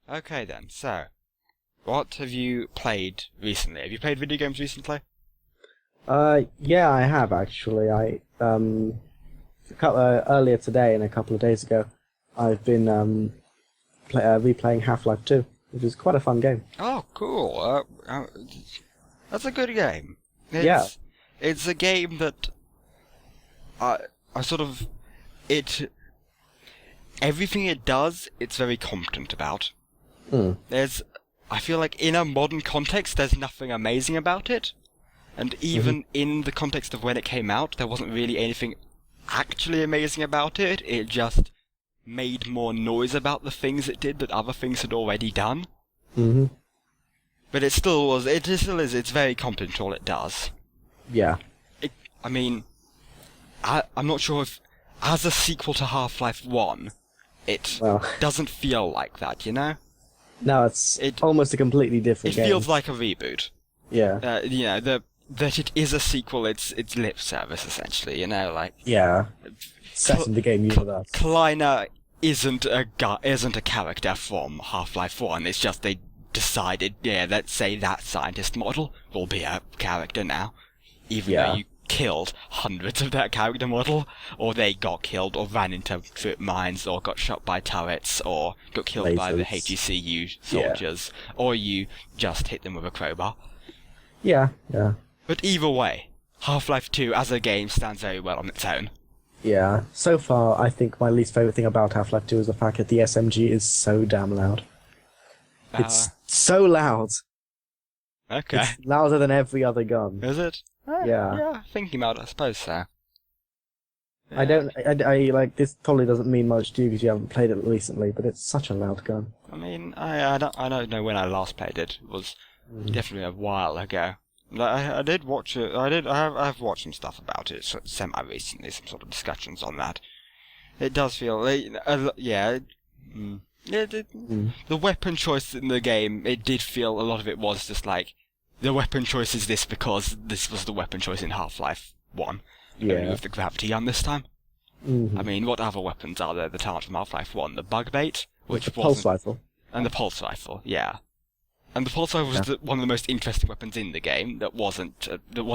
Okay then, so, what have you played recently? Have you played video games recently? Yeah, I have actually. Earlier today and a couple of days ago, I've been replaying Half-Life 2, which is quite a fun game. Oh, cool. That's a good game. Yeah. It's a game that I sort of everything it does, it's very competent about. Mm. I feel like in a modern context, there's nothing amazing about it, and even in the context of when it came out, there wasn't really anything actually amazing about it. It just made more noise about the things it did that other things had already done. Mm-hmm. But it still is, it's very competent at all it does. Yeah. I'm not sure if, as a sequel to Half-Life 1, it doesn't feel like that, you know? No, it's almost a completely different game. It feels like a reboot. Yeah. That it is a sequel, it's lip service, essentially, you know, like... Yeah. Set in the game universe. Kleiner isn't a character from Half-Life 1, it's just they decided, let's say that scientist model will be a character now, even though you killed hundreds of that character model, or they got killed, or ran into mines, or got shot by turrets, or got killed by the HECU soldiers, or you just hit them with a crowbar. Yeah. But either way, Half-Life 2 as a game stands very well on its own. Yeah. So far, I think my least favourite thing about Half-Life 2 is the fact that the SMG is so damn loud. It's so loud. Okay. It's louder than every other gun. Is it? Yeah, thinking about it, I suppose so. Yeah. I like, this probably doesn't mean much to you because you haven't played it recently, but it's such a loud gun. I mean, I don't know when I last played it. It was definitely a while ago. I did watch it. I've watched some stuff about it semi-recently, some sort of discussions on that. It does feel, the weapon choice in the game, it did feel a lot of it was just like, the weapon choice is this because this was the weapon choice in Half-Life 1. Only with the gravity gun this time. I mean, what other weapons are there that aren't from Half-Life 1? The bug bait, which the pulse rifle. And the pulse rifle, yeah. And the pulse rifle was one of the most interesting weapons in the game that was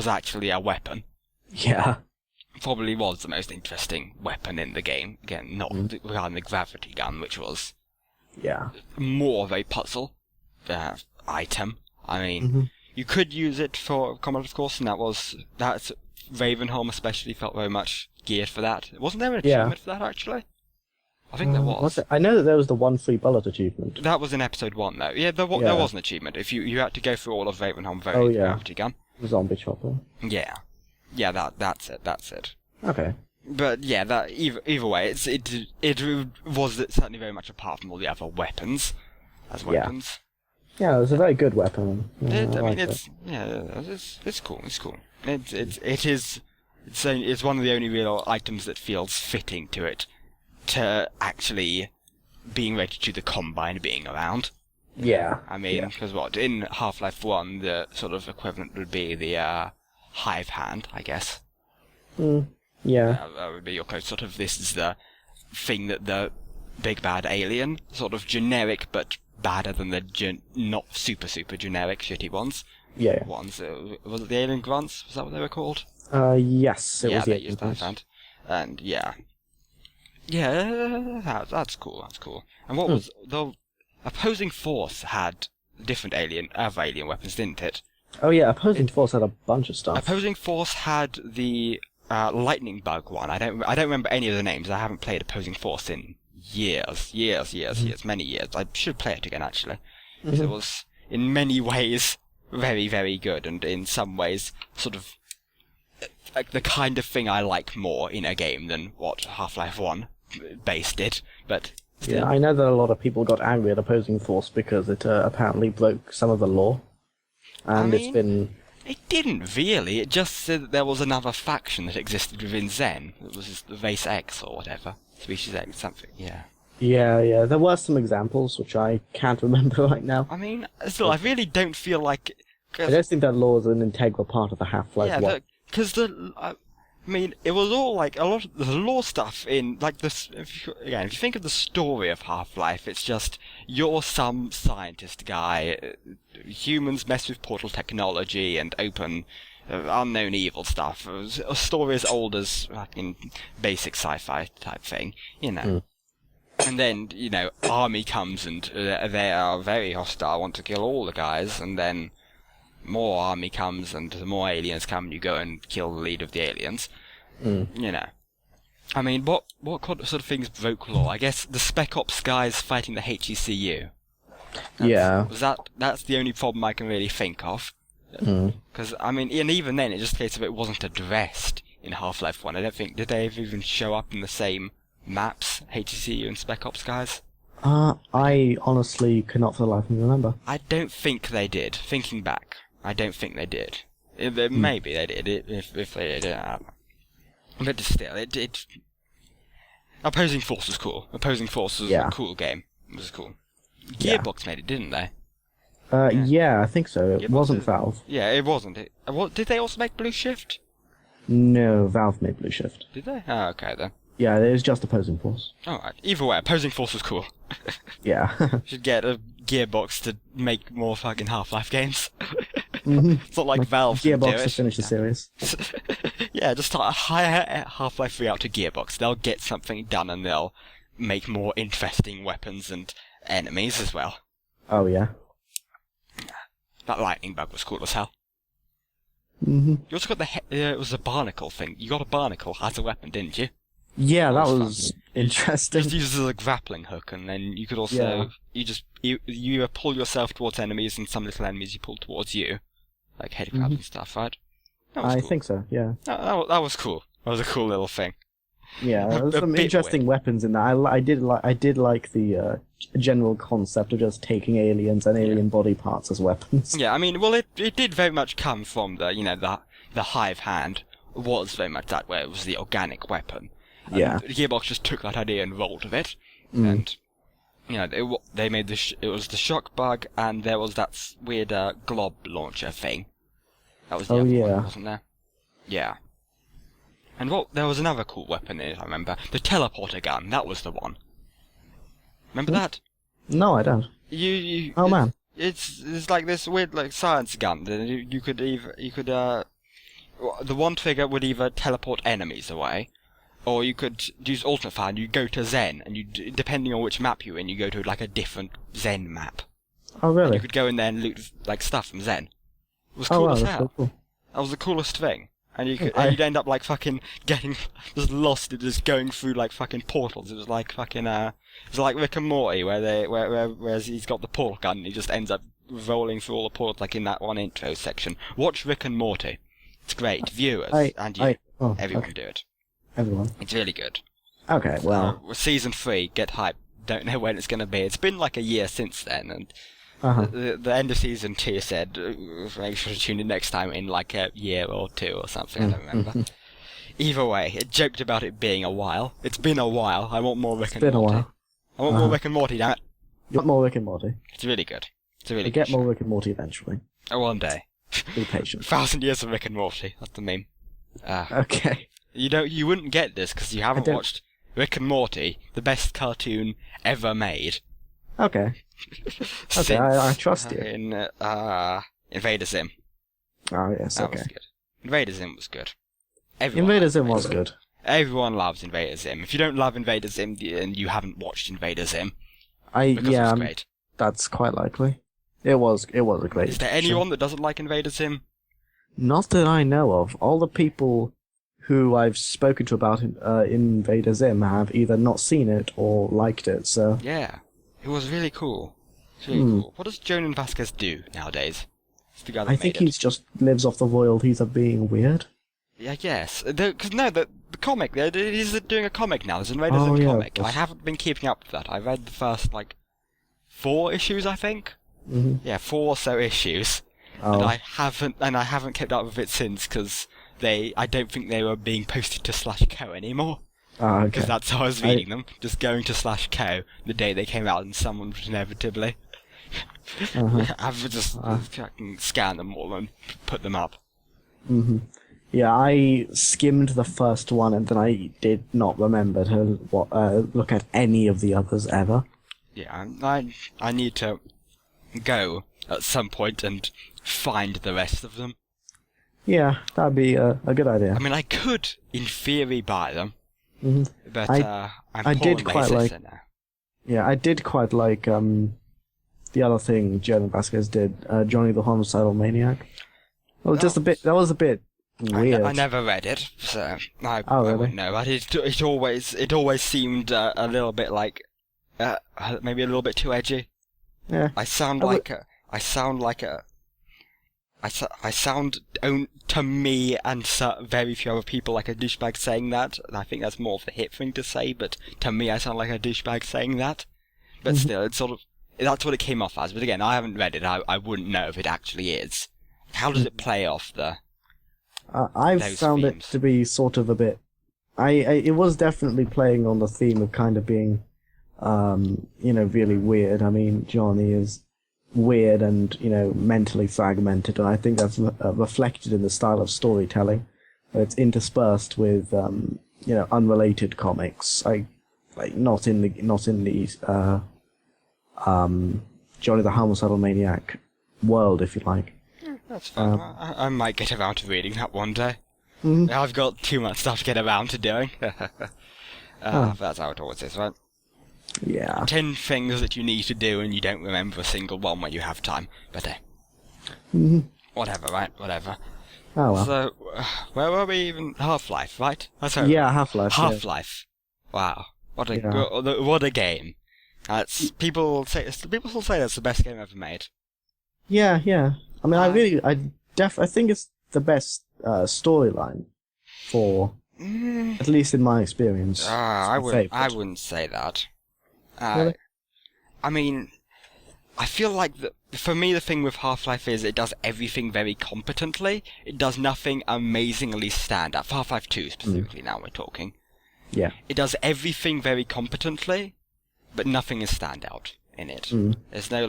actually a weapon. Yeah. Probably was the most interesting weapon in the game. Again, not regarding the gravity gun, which was more of a puzzle item. I mean, you could use it for combat, of course, and that's Ravenholm especially felt very much geared for that. Wasn't there an achievement for that, actually? I think there was. I know that there was the one free bullet achievement. That was in episode 1, though. Yeah, there was an achievement. If you had to go through all of Ravenholm with gravity gun. Zombie chopper. Yeah, that's it. Okay. But yeah, that either way, it was certainly very much apart from all the other weapons as weapons. Yeah, it was a very good weapon. It's cool. It's cool. It's one of the only real items that feels fitting to it, to actually being ready to the Combine being around. Yeah. I mean, because in Half-Life 1, the sort of equivalent would be the Hive Hand, I guess. Yeah. That would be your code. Sort of, this is the thing that the big bad alien, sort of generic, but badder than the not super generic shitty ones. Yeah. Was it the alien grunts? Was that what they were called? Yes, it was the alien grunts. And that's cool. And what was the opposing force had different other alien weapons, didn't it? Oh yeah, opposing force had a bunch of stuff. Opposing force had the lightning bug one. I don't remember any of the names. I haven't played opposing force in years, many years. I should play it again, actually. Because it was, in many ways, very, very good, and in some ways, sort of, like the kind of thing I like more in a game than what Half-Life 1 base did, but still. Yeah, I know that a lot of people got angry at opposing force because it apparently broke some of the law. And It didn't really. It just said that there was another faction that existed within Zen. It was the Race X or whatever. Species X, something, yeah. Yeah. There were some examples, which I can't remember right now. I mean, still, I really don't feel like... I don't think that law is an integral part of the Half-Life 1. Yeah, because I mean, it was all like a lot of the lore stuff in like this. If you think of the story of Half-Life, it's just you're some scientist guy. Humans mess with portal technology and open unknown evil stuff. It was a story as old as fucking basic sci-fi type thing, you know. And then, you know, army comes and they are very hostile, want to kill all the guys, and then more army comes and more aliens come and you go and kill the lead of the aliens. You know. I mean, what sort of things broke lore? I guess the Spec Ops guys fighting the HECU. That's the only problem I can really think of. Because, I mean, and even then, it's just a case of it wasn't addressed in Half-Life 1. I don't think, did they ever even show up in the same maps, HECU and Spec Ops guys? I honestly cannot for the life of me remember. I don't think they did. Thinking back, I don't think they did. Maybe they did, if they did. But still, it Opposing Force was cool. Opposing Force was a cool game. It was cool. Gearbox made it, didn't they? Yeah, I think so. It wasn't Valve. Yeah, it wasn't. Did they also make Blue Shift? No, Valve made Blue Shift. Did they? Oh, okay then. Yeah, it was just Opposing Force. Alright. Either way, Opposing Force was cool. Yeah. Should get a Gearbox to make more fucking Half-Life games. It's not like Valve Gearbox to finish the series. Yeah, just hire Half-Life 3 out to Gearbox. They'll get something done and they'll make more interesting weapons and enemies as well. Oh, yeah. That lightning bug was cool as hell. You also got it was a barnacle thing. You got a barnacle as a weapon, didn't you? Yeah, that was interesting. Just used as a grappling hook, and then you could also you pull yourself towards enemies, and some little enemies you pull towards you, like headcrabs and stuff, right? I think so. Yeah. That was cool. That was a cool little thing. Yeah, there was some interesting weapons in that. I did like the general concept of just taking aliens and alien body parts as weapons. Yeah, I mean, well, it did very much come from the hive hand was very much that way. It was the organic weapon. Yeah. Gearbox just took that idea and rolled with it, and they made it was the shock bug, and there was that weird glob launcher thing. That was the other one, wasn't there? Yeah. And there was another cool weapon in it, I remember. The teleporter gun, that was the one. Remember that? No, I don't. Oh man. It's like this weird like science gun that you could the one trigger would either teleport enemies away, or you could use alternate fire and you go to Zen, and depending on which map you're in, you go to like a different Zen map. Oh really? And you could go in there and loot like stuff from Zen. It was cool as hell. So cool. That was the coolest thing. And you'd end up like fucking getting just lost in just going through like fucking portals. It was like fucking it was like Rick and Morty whereas he's got the portal gun and he just ends up rolling through all the portals like in that one intro section. Watch Rick and Morty. It's great. Viewers and you. Everyone do it. Everyone. It's really good. Okay, well. Season 3, get hyped. Don't know when it's going to be. It's been like a year since then, and the end of season 2 said, make sure to tune in next time in like a year or two or something, I don't remember. Either way, it joked about it being a while. It's been a while. I want more Rick and Morty. It's been a while. I want more Rick and Morty, damn it. You want more Rick and Morty? It's really good. It's a really good. Get more Rick and Morty eventually. One day. Be patient. 1,000 years of Rick and Morty. That's the meme. Okay. You wouldn't get this because you haven't watched Rick and Morty, the best cartoon ever made. Okay. Okay, I trust you. In Invader Zim. Oh yes, that was good. Invader Zim was good. Invader Zim was good. Everyone loves Invader Zim. If you don't love Invader Zim, and you haven't watched Invader Zim, it was great. That's quite likely. It was a great. Is there anyone that doesn't like Invader Zim? Not that I know of. All the people who I've spoken to about Invader Zim have either not seen it or liked it. So yeah, it was really cool. It's really cool. What does Jonan Vasquez do nowadays? The guy that I think he just lives off the royalties of being weird. Yeah, I guess. Because the comic, he's doing a comic now. There's an Invader Zim comic. I haven't been keeping up with that. I read the first 4 issues, I think. Yeah, 4 or so issues. And I haven't kept up with it since because I don't think they were being posted to /co anymore. Okay. Because that's how I was reading them. Just going to /co the day they came out, and someone would inevitably have just fucking scan them all and put them up. Yeah, I skimmed the first one and then I did not remember to look at any of the others ever. Yeah, I need to go at some point and find the rest of them. Yeah, that'd be a good idea. I mean, I could, in theory, buy them, hmm but I'm I poor did and quite lazy, like. so no. Yeah, I did quite like the other thing German Vasquez did, Johnny the Homicidal Maniac. Well, just a bit. That was a bit weird. I never read it, so I Really? wouldn't know. But it always seemed a little bit like maybe a little bit too edgy. Yeah. I sound to me and very few other people like a douchebag saying that. I think that's more of the hip thing to say, but to me I sound like a douchebag saying that. But still, it's sort of that's what it came off as. But again, I haven't read it. I wouldn't know if it actually is. How does it play off the? I've those found themes? it to be sort of a bit. It was definitely playing on the theme of kind of being, really weird. I mean, Johnny is weird and mentally fragmented, and I think that's reflected in the style of storytelling. It's interspersed with unrelated comics, like not in the Johnny the Homicidal Maniac world, if you like. That's fun. I might get around to reading that one day. Mhm. I've got too much stuff to get around to doing. That's how it always is, right? Yeah. 10 things that you need to do and you don't remember a single one when you have time. But whatever, right? Whatever. Oh well. So, where were we even? Half-Life, right? That's over. Yeah, Half-Life. Half-Life. Wow. What a game. People still say that's the best game ever made. Yeah. I mean, I think it's the best storyline for, at least in my experience. I wouldn't say that. Really? I mean, I feel like for me the thing with Half-Life is it does everything very competently. It does nothing amazingly stand out. For Half-Life 2 specifically, now we're talking. Yeah. It does everything very competently, but nothing is standout in it. There's no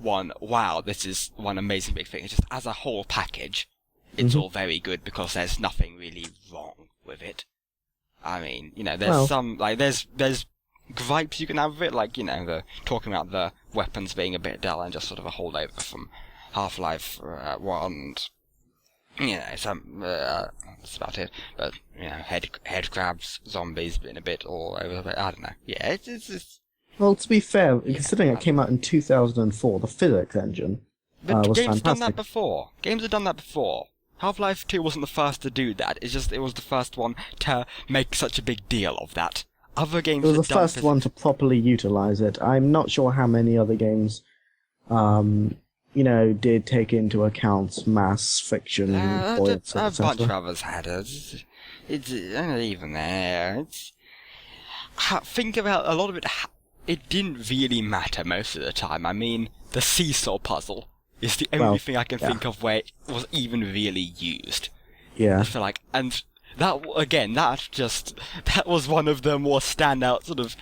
wow, this is one amazing big thing. It's just as a whole package, it's all very good because there's nothing really wrong with it. I mean, there's there's gripes you can have with it, like, talking about the weapons being a bit dull and just sort of a holdover from Half-Life 1, and, that's about it. But, head crabs, zombies being a bit all over the place, I don't know. Yeah, it's Well, to be fair, considering it came out in 2004, the physics engine but was games have fantastic. done that before. Games have done that before. Half-Life 2 wasn't the first to do that. It's just it was the first one to make such a big deal of that. Other games It was had the done first one to properly utilize it. I'm not sure how many other games, did take into account mass fiction, buoyancy, a etc. bunch of others had it. It's not even there. Think about a lot of it. It didn't really matter most of the time. I mean, the seesaw puzzle is the only thing I can think of where it was even really used. Yeah. I feel like, and that again, that was one of the more standout sort of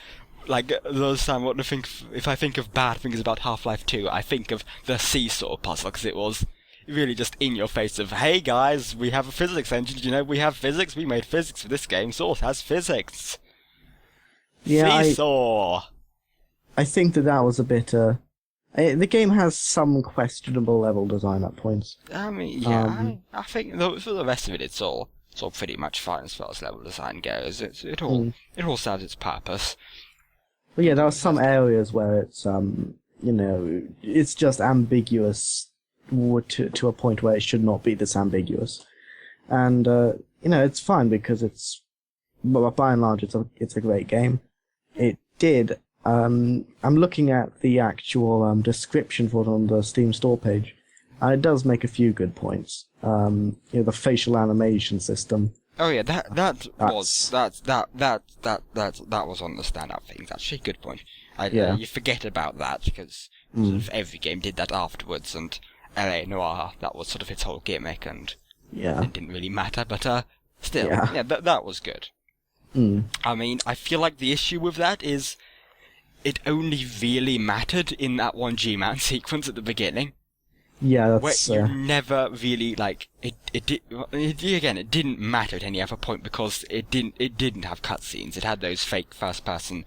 like those time. What to think if I think of bad things about Half-Life 2, I think of the seesaw puzzle because it was really just in your face of, hey guys, we have a physics engine. We have physics. We made physics for this game. Source has physics. Yeah. Seesaw. I think that was a bit. The game has some questionable level design at points. I mean, yeah, I think for the rest of it, it's all pretty much fine as far as level design goes. It all serves its purpose. But yeah, there are some areas where it's it's just ambiguous to a point where it should not be this ambiguous, and it's fine because it's, by and large, it's a great game. It did. I'm looking at the actual description for it on the Steam store page, and it does make a few good points. The facial animation system. Oh yeah, that was on the standout things. Actually, good point. You forget about that because sort of every game did that afterwards, and LA Noire, that was sort of its whole gimmick, and it didn't really matter. But still, that was good. I mean, I feel like the issue with that is it only really mattered in that one G-Man sequence at the beginning. Yeah, where that's you never really like it. It didn't matter at any other point because it didn't have cutscenes. It had those fake first person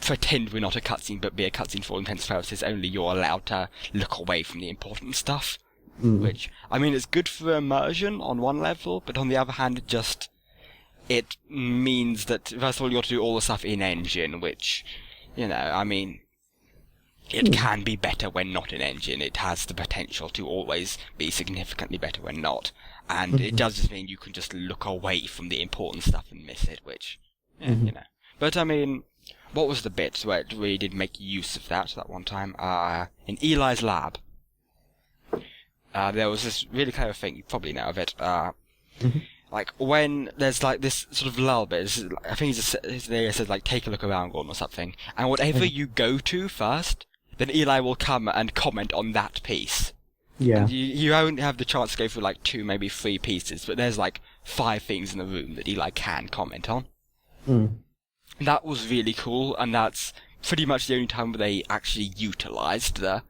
pretend we're not a cutscene, but be a cutscene for all intents and purposes. Only you're allowed to look away from the important stuff. Which, I mean, it's good for immersion on one level, but on the other hand, it means that, first of all, you got to do all the stuff in engine, which, I mean, it can be better when not in engine. It has the potential to always be significantly better when not. And it does just mean you can just look away from the important stuff and miss it, which, But, I mean, what was the bit where it really did make use of that one time? In Eli's lab. There was this really clever thing, you probably know of it, like, when there's, like, this sort of lull bit, I think his name says, like, take a look around, Gordon, or something, and whatever you go to first, then Eli will come and comment on that piece. Yeah. And you won't have the chance to go through, like, 2, maybe 3 pieces, but there's, like, 5 things in the room that Eli can comment on. That was really cool, and that's pretty much the only time where they actually utilised the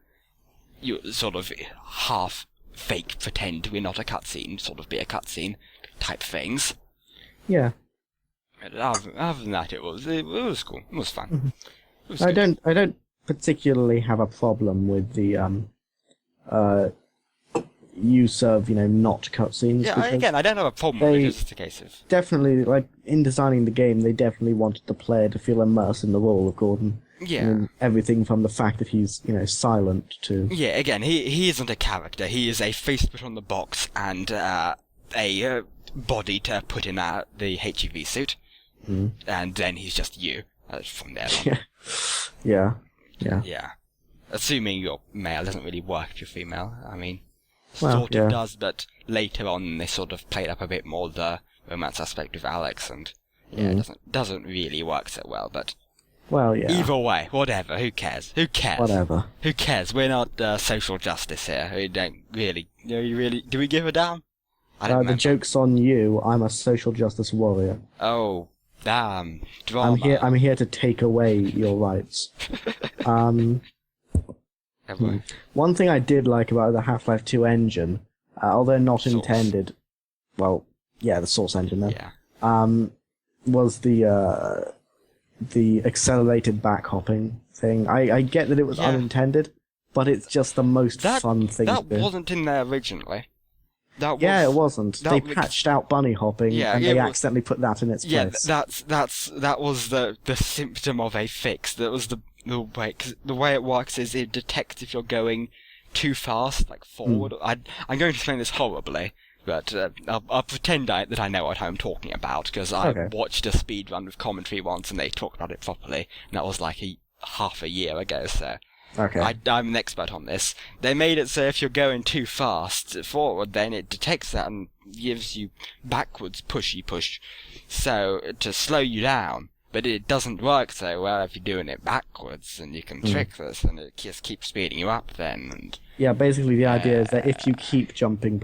sort of half fake pretend we're not a cutscene, sort of be a cutscene type things. Yeah. Other than that, it was cool. It was fun. It was I good. don't particularly have a problem with the use of not cutscenes. Yeah, again, I don't have a problem with it. It's just a case of definitely, like, in designing the game, they definitely wanted the player to feel immersed in the role of Gordon. Yeah. I mean, everything from the fact that he's, silent to... Yeah, again, he isn't a character. He is a face put on the box and a body to put in the HEV suit. And then he's just you from there on. Yeah. Yeah. Assuming you're male, doesn't really work if you're female. I mean, Well, sort yeah. of does, but later on they sort of played up a bit more the romance aspect of Alex, and it doesn't really work so well, but... Well, yeah. Either way, whatever, who cares? Whatever. Who cares? We're not social justice here. We don't really... do we give a damn? I don't The remember. joke's on you. I'm a social justice warrior. Oh, damn. Drama. I'm here to take away your rights. One thing I did like about the Half-Life 2 engine, although not Source. intended... Well, yeah, the source engine then. Yeah. Was the accelerated backhopping thing. I get that it was unintended, but it's just the most fun thing to do. That wasn't in there originally. It wasn't. They patched out bunny hopping, and they accidentally put that in its place. Yeah, that was the symptom of a fix. That was the way, 'cause the way it works is it detects if you're going too fast, like forward. I'm going to explain this horribly, but I'll pretend that I know what I'm talking about, because I watched a speed run with commentary once, and they talked about it properly, and that was like half a year ago, so... Okay. I'm an expert on this. They made it so if you're going too fast forward, then it detects that and gives you backwards push, so to slow you down. But it doesn't work so well if you're doing it backwards, and you can trick this, and it just keeps speeding you up then. And yeah, basically the idea is that if you keep jumping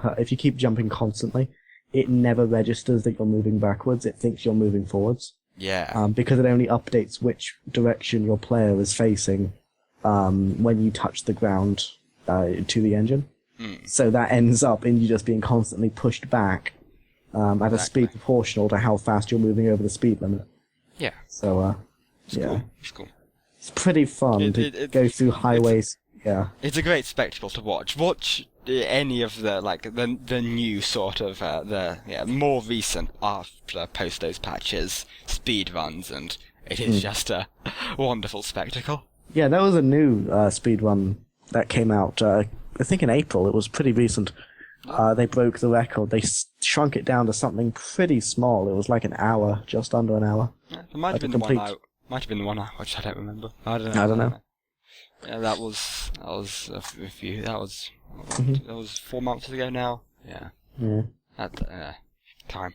constantly, it never registers that you're moving backwards. It thinks you're moving forwards. Yeah. Because it only updates which direction your player is facing when you touch the ground to the engine. So that ends up in you just being constantly pushed back at a speed proportional to how fast you're moving over the speed limit. Yeah. So, It's cool. It's cool. It's pretty fun to go through highways. It's a great spectacle to watch. Watch any of the new sort of more recent after post those patches speed runs, and it is just a wonderful spectacle. Yeah, there was a new speed run that came out, I think in April. It was pretty recent. They broke the record. They shrunk it down to something pretty small. It was like an hour, just under an hour. Yeah, it might have been the one I watched. I don't remember. I don't know. Yeah, that was a few. That was 4 months ago now. Yeah. Time.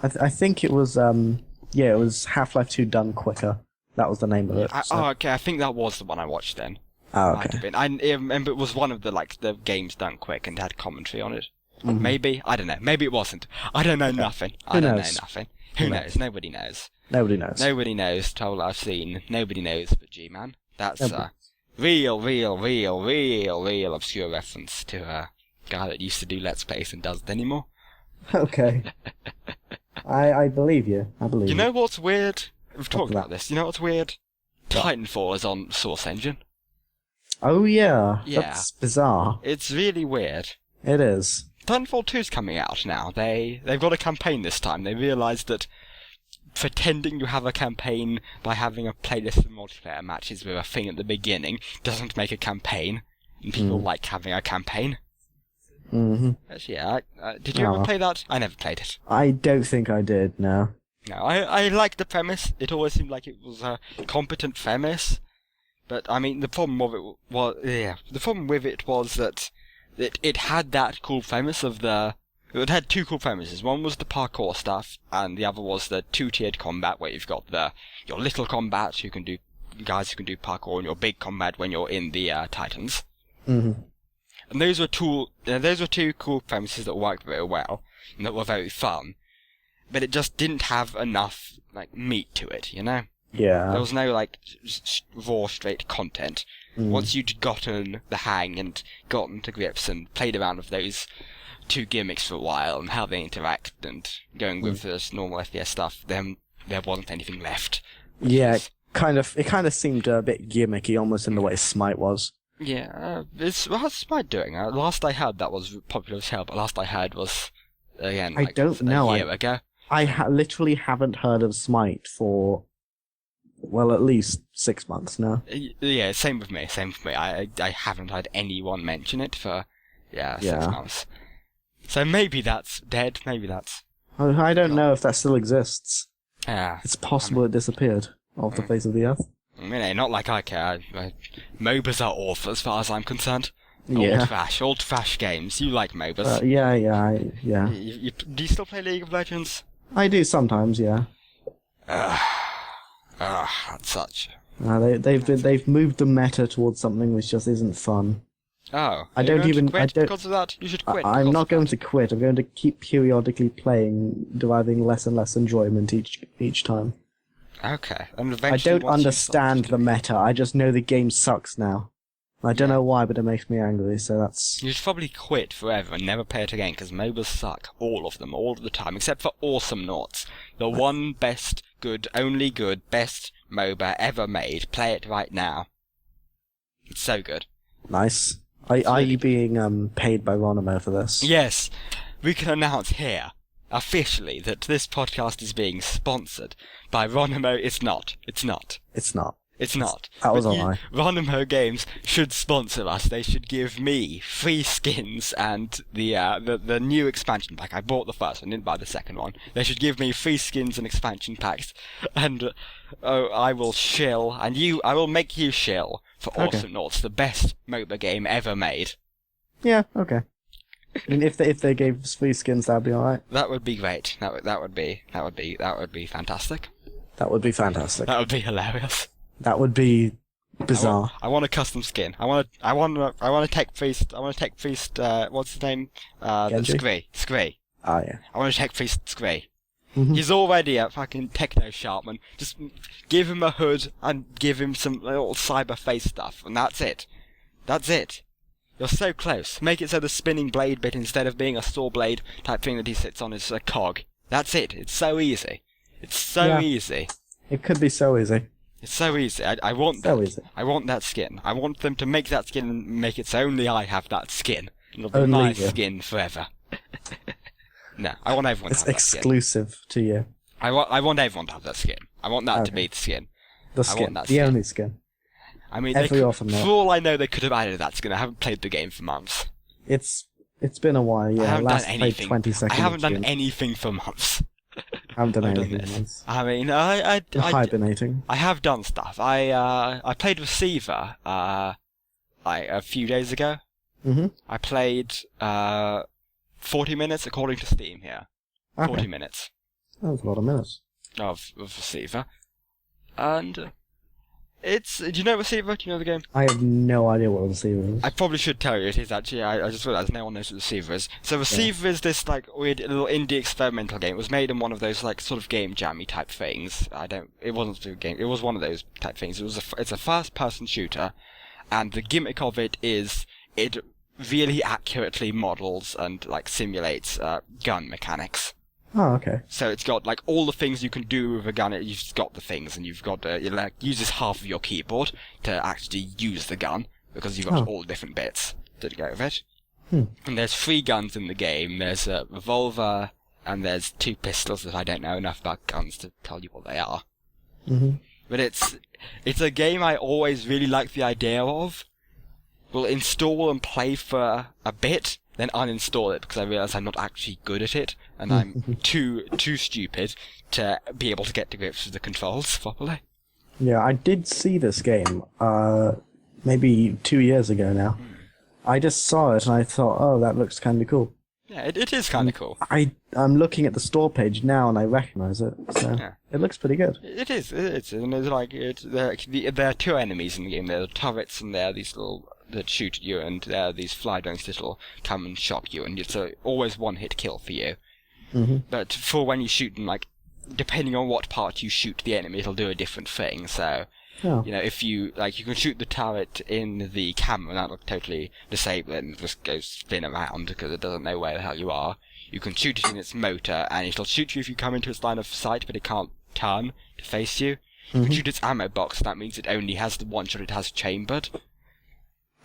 I think it was it was Half-Life 2 done quicker. That was the name of it. Okay. I think that was the one I watched then. Oh, okay. Might have been. I remember it was one of the games done quick and had commentary on it. Maybe, I don't know. Maybe it wasn't. I don't know nothing. I don't know nothing. Who knows? Nobody knows. Nobody knows. Nobody knows. Told I've seen. Nobody knows but G-Man. That's real obscure reference to a guy that used to do Let's Plays and doesn't anymore. Okay. I believe you. I believe You know what's weird? We've talked about that? this. You know what's weird? Titanfall is on Source Engine. Oh, yeah. Yeah. That's bizarre. It's really weird. It is. Titanfall 2 is coming out now. They've got a campaign this time. They realised that pretending you have a campaign by having a playlist of multiplayer matches with a thing at the beginning doesn't make a campaign, and people like having a campaign. Mm-hmm. Actually, yeah, did you ever play that? I never played it. I don't think I did, no. No, I liked the premise. It always seemed like it was a competent premise, but I mean the problem with it was that it had that cool premise of it had two cool premises. One was the parkour stuff, and the other was the two-tiered combat, where you've got your little combat who can do parkour, and your big combat when you're in the Titans. Mm-hmm. And those were two cool premises that worked very well and that were very fun. But it just didn't have enough meat to it, you know. Yeah. There was no raw, straight content. Once you'd gotten the hang and gotten to grips and played around with those two gimmicks for a while and how they interact and going with this normal FPS stuff, then there wasn't anything left. Yeah, it kind of seemed a bit gimmicky, almost in the way Smite was. Yeah, how's Smite doing? Last I heard that was popular as hell, but last I heard was, again, I don't know. A year ago. I literally haven't heard of Smite for, well, at least 6 months now. Yeah, same with me. I haven't heard anyone mention it for, 6 months. So maybe that's dead, maybe that's... I don't know if that still exists. Yeah. It's possible it disappeared off the face of the earth. I mean, not like I care. MOBAs are awful as far as I'm concerned. Yeah. Old trash games. You like MOBAs. Yeah. Do you still play League of Legends? I do sometimes, yeah. That's such... They've moved the meta towards something which just isn't fun. Oh, I don't even. Quit because of that? You should quit. I'm not going to quit. I'm going to keep periodically playing, deriving less and less enjoyment each time. Okay, and I eventually. don't understand the meta. I just know the game sucks now. I don't know why, but it makes me angry. So that's. You should probably quit forever and never play it again because MOBAs suck, all of them, all the time, except for Awesome Noughts, the one best, only good, best MOBA ever made. Play it right now. It's so good. Nice. Are you being paid by Ronimo for this? Yes, we can announce here, officially, that this podcast is being sponsored by Ronimo. It's not. That was a lie. Ronimo Games should sponsor us. They should give me free skins and the new expansion pack. I bought the first one, didn't buy the second one. They should give me free skins and expansion packs, and I will shill, and I will make you shill for Awesome Noughts, the best MOBA game ever made. Yeah, okay. I mean, if they gave us free skins, that'd be alright. That would be great. That would be fantastic. That would be fantastic. That would be hilarious. That would be bizarre. I want a custom skin. I want a tech priest. What's his name? Scree. Oh yeah. I want a tech priest Scree. Mm-hmm. He's already a fucking techno sharpman. Just give him a hood and give him some little cyber face stuff, and that's it. That's it. You're so close. Make it so the spinning blade bit, instead of being a saw blade type thing that he sits on, is a cog. That's it. It's so easy. It's so easy. It could be so easy. It's so easy. I want that. So easy. I want that skin. I want them to make that skin and make it so only I have that skin. It'll be Only my you. skin forever. No, I want everyone to It's have that skin. exclusive to you. I want everyone to have that skin. I want that to be the skin. The I skin. want that The skin. only skin. I mean, Often for all I know, they could have added that skin. I haven't played the game for months. It's been a while, yeah. I haven't Last done played anything. 20 seconds. I haven't done anything for months. I haven't done I've done anything this. once. I mean, I Hibernating. I have done stuff. I played Receiver a few days ago. Mm-hmm. I played 40 minutes according to Steam here. 40 minutes That was a lot of minutes. of Receiver. And do you know Receiver? Do you know the game? I have no idea what Receiver is. I probably should tell you it is actually. I just realised no one knows what Receiver is. So Receiver is this weird little indie experimental game. It was made in one of those sort of game jammy type things. It wasn't a game. It was one of those type things. It's a first person shooter, And the gimmick of it is it really accurately models and like simulates gun mechanics. Oh, okay. So it's got like all the things you can do with a gun. You've just got the things, and you've got it like uses half of your keyboard to actually use the gun because you've got all the different bits to go with it. And there's 3 guns in the game. There's a revolver, and there's 2 pistols that I don't know enough about guns to tell you what they are. Mm-hmm. But it's a game I always really like the idea of. Will install and play for a bit, then uninstall it because I realise I'm not actually good at it, and I'm too stupid to be able to get to grips with the controls properly. Yeah, I did see this game, maybe 2 years ago now. I just saw it and I thought, oh, that looks kind of cool. Yeah, it is kind of cool. I'm looking at the store page now and I recognise it, so it looks pretty good. It is, and it's like there are 2 enemies in the game. There are turrets, and there are these little that shoot at you, and there are these fly drones that will come and shock you, and it's always one-hit kill for you. Mm-hmm. But for when you shoot them, like, depending on what part you shoot the enemy, it'll do a different thing, so... You know, if you can shoot the turret in the camera and that'll totally disable it and just go spin around because it doesn't know where the hell you are. You can shoot it in its motor and it'll shoot you if you come into its line of sight, but it can't turn to face you. You can shoot its ammo box, that means it only has the one shot it has chambered.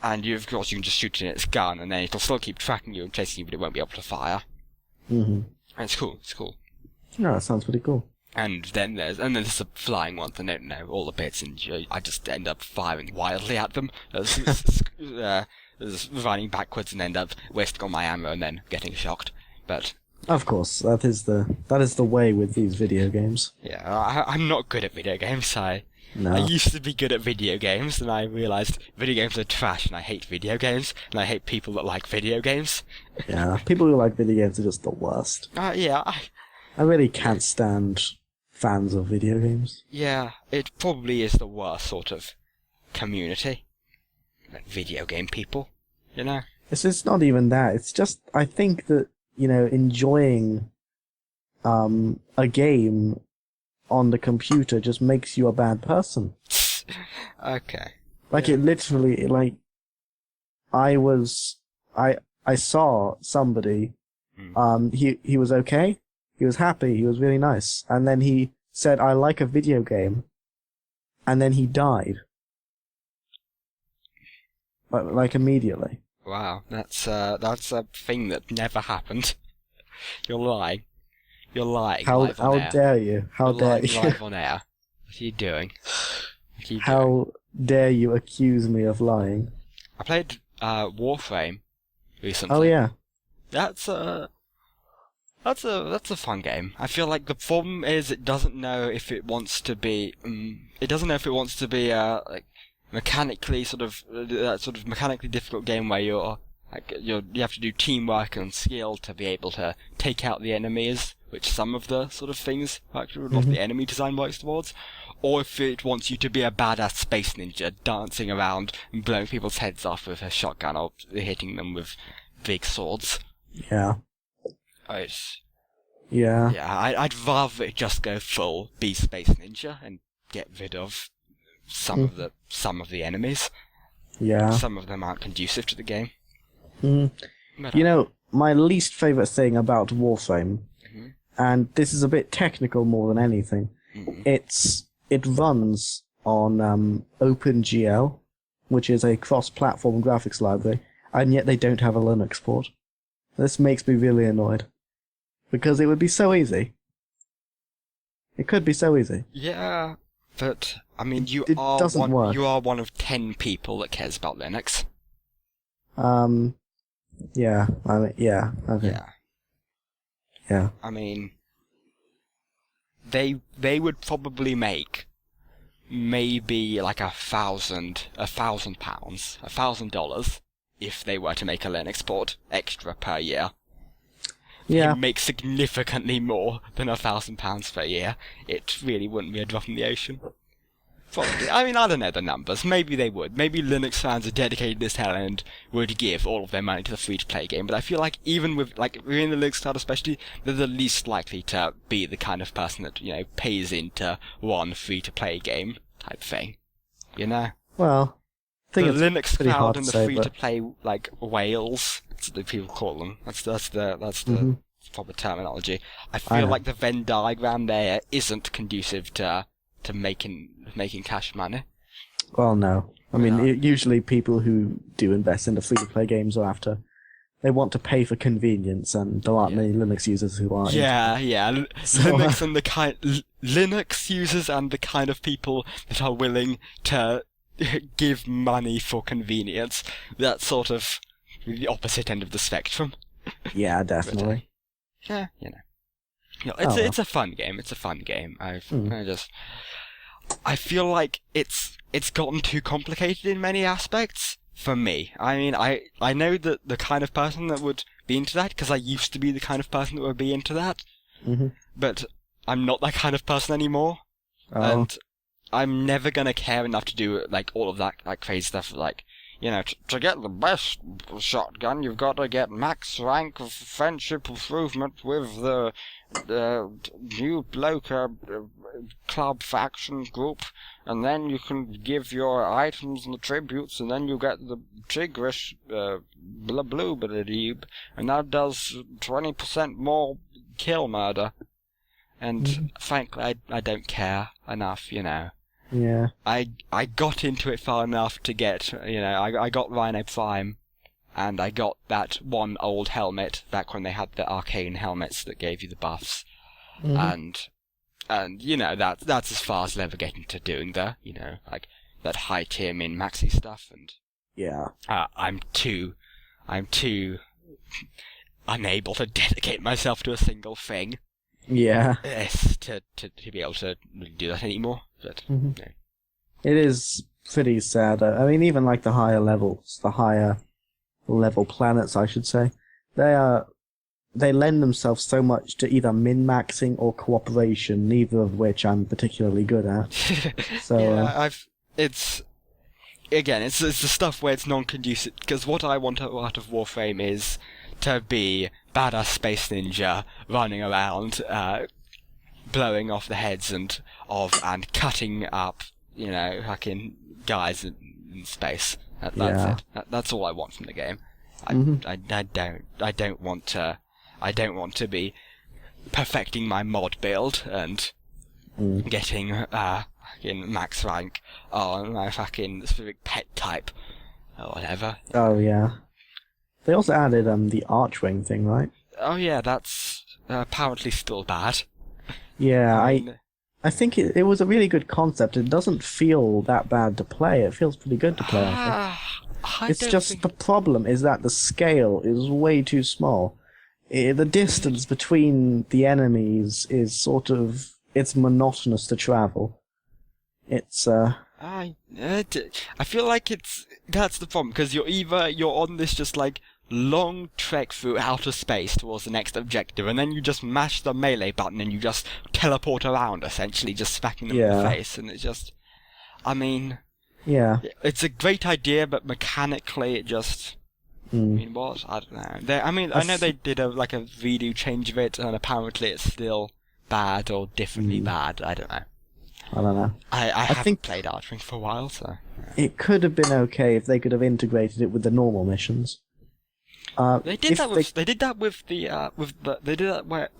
And of course you can just shoot it in its gun and then it'll still keep tracking you and chasing you, but it won't be able to fire. Mm-hmm. And it's cool. Yeah, that sounds pretty cool. And then there's the flying ones. I don't know all the bits, and I just end up firing wildly at them, running backwards, and end up wasting all my ammo and then getting shocked. But of course, that is the way with these video games. Yeah, I'm not good at video games. I No. used to be good at video games, and I realised video games are trash, and I hate video games, and I hate people that like video games. Yeah, people who like video games are just the worst. Yeah, I really can't stand fans of video games. Yeah, it probably is the worst sort of community. Like video game people, you know? It's not even that. It's just, I think that, enjoying a game on the computer just makes you a bad person. Okay. Like, it literally, like, I saw somebody, he was okay, he was happy, he was really nice, and then he said, I like a video game, and then he died. Like immediately. Wow, that's a thing that never happened. You're lying. You're lying. How air. dare you? How You're dare lying you? live on air. What are you doing? How dare you accuse me of lying? I played Warframe recently. Oh yeah. That's a fun game. I feel like the problem is it doesn't know if it wants to be. It doesn't know if it wants to be like mechanically mechanically difficult game where you have to do teamwork and skill to be able to take out the enemies, which some of the sort of things actually a lot of the enemy design works towards, or if it wants you to be a badass space ninja dancing around and blowing people's heads off with a shotgun or hitting them with big swords. Yeah. Yeah, I'd rather it just go full be Space Ninja and get rid of some of the enemies. Yeah. Some of them aren't conducive to the game. My least favourite thing about Warframe, and this is a bit technical more than anything, it runs on OpenGL, which is a cross-platform graphics library, and yet they don't have a Linux port. This makes me really annoyed. Because it would be so easy. It could be so easy. Yeah, but I mean, you It are doesn't work. one of 10 people that cares about Linux. Yeah. Yeah. Okay. Yeah. I mean, they would probably make maybe like $1,000 if they were to make a Linux port extra per year. Yeah. It makes significantly more than £1,000 per year. It really wouldn't be a drop in the ocean. Probably. I mean, I don't know the numbers. Maybe they would. Maybe Linux fans are dedicated as hell and would give all of their money to the free-to-play game. But I feel like even with, within the Linux cloud especially, they're the least likely to be the kind of person that, pays into one free-to-play game type thing. You know? Well, think it's Linux pretty cloud hard and to the say, free-to-play like whales, that's what people call them. That's the proper terminology. I feel like the Venn diagram there isn't conducive to making cash money. Well, no. I mean, usually people who do invest into free-to-play games are after. They want to pay for convenience, and there aren't many Linux users who are. Yeah. So, Linux and Linux users and the kind of people that are willing to give money for convenience. That's sort of the opposite end of the spectrum. Yeah, definitely. But, it's a fun game. It's a fun game. I feel like it's gotten too complicated in many aspects. For me, I mean, I know that the kind of person that would be into that, because I used to be the kind of person that would be into that, but I'm not that kind of person anymore, and I'm never gonna care enough to do like all of that like crazy stuff. Like, you know, to get the best shotgun, you've got to get max rank of friendship improvement with the new bloke club faction group, and then you can give your items and the tributes, and then you get the Tigrish blue, and that does 20% more kill murder. And frankly, I don't care enough, you know. Yeah. I got into it far enough to get, you know, I got Rhino Prime, and I got that one old helmet back when they had the arcane helmets that gave you the buffs, and you know that's as far as I'll ever get into doing you know, like that high tier min maxi stuff, and I'm too unable to dedicate myself to a single thing. Yeah. Yes, to be able to really do that anymore. But no. It is pretty sad. I mean, even like the higher levels, the higher level planets, I should say, they lend themselves so much to either min-maxing or cooperation, neither of which I'm particularly good at. So yeah, it's the stuff where it's non-conducive, because what I want out of Warframe is to be badass space ninja running around, blowing off the heads and cutting up, you know, fucking guys in space. That's it. That's all I want from the game. I don't want to be perfecting my mod build and getting fucking max rank on my fucking specific pet type or whatever. Oh yeah. They also added the Archwing thing, right? Oh yeah, that's apparently still bad. Yeah, I think it was a really good concept. It doesn't feel that bad to play. It feels pretty good to play, I think. It's just the problem is that the scale is way too small. The distance between the enemies is sort of... It's monotonous to travel. It's, I feel like that's the problem, because you're on this just like long trek through outer space towards the next objective, and then you just mash the melee button and you just teleport around, essentially, just smacking them in the face, and it's just... I mean... Yeah. It's a great idea, but mechanically it just... I mean, what? I don't know. I know they did a redo change of it, and apparently it's still bad or differently bad. I don't know. I don't know. I haven't played Archwing for a while, so... It could have been okay if they could have integrated it with the normal missions. They did that with